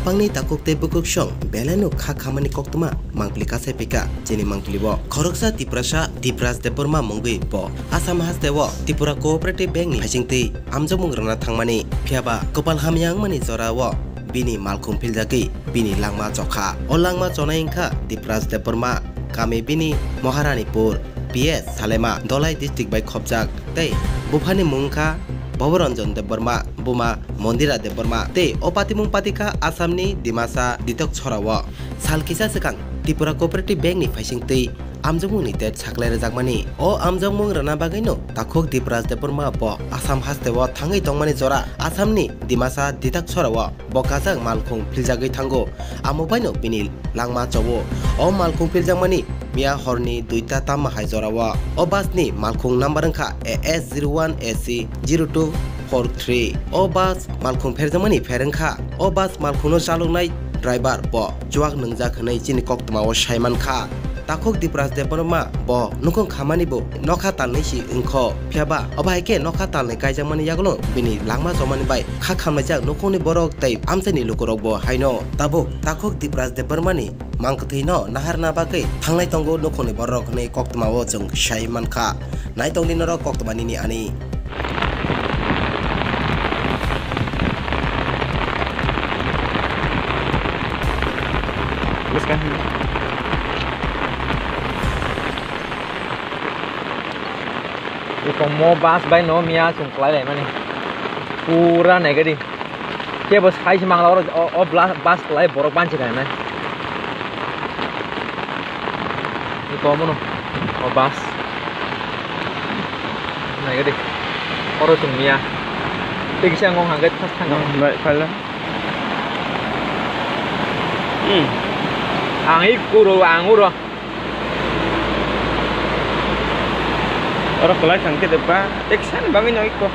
Apangni takuk te bukuk song belenu kha khamani koktuma mangpli kase pika jeni mangpli bo khoroksa Dipraj Debbarma mongui bo Assam haste wo Tripura Cooperative Bank ni hajingti amjamung rana thangmani phiaba kopal hamyang mani jora wo bini malkhum philjagi bini langma chokha o langma chonai ingkha Dipraj Debbarma kami bini Maharanipur PS Salema Dolai district by khobjak tei bufani mungkha Bhabaranjan Debbarma Buma Mondira Debbarma te opatimung patika Assamni Dimasa ditok chorawo salkisa sekang Tripura Cooperative Bank ni faisingtei amjamung ni tet saklai rejakmani o amjamung rana bagaino takhok Dipraj Debbarma bo Assam hasteo thangai tongmani jora Assamni Dimasa ditak chorawo bo kajak malkhung philjagui thango amobaino bini langma chowo o malkhung philjakmani Mia horni duita tamma hai jorawa o bus ni malkhung number angkha AS01 AC 0243 o bus malkhung pherjamani pherengkha o bus malkhungno chalungnai driver bo chuak nungjak hwnai chini koktuma o saiman kha takhok Dipraj Debbarma bo nukong khamani bo nokha talnai si ungkho phiaba obaike nokha talnai kaijakmani yaglo bini langma jomani bai kha khamnajak nukongni borok tei amsani lukorok bo haino tabo takhok Dipraj Debbarma ni mangkthino naharna bagai thangnai tongo nukongni borok hwnai koktuma o jong saiman kha naitongni norok koktumani ni ani Kung mo bus bay no mia sung klay lay mani pura này cái đi kia bus khai si mang lo o bus klay borok ban chi kai na ni ko mo no o bus này cái đi oro sung mia ti ki sang ngong hang cái thang ngong vậy phải là ang ik kuro ang uro orang kelas yang ke depan, Exam bangun yang ikut.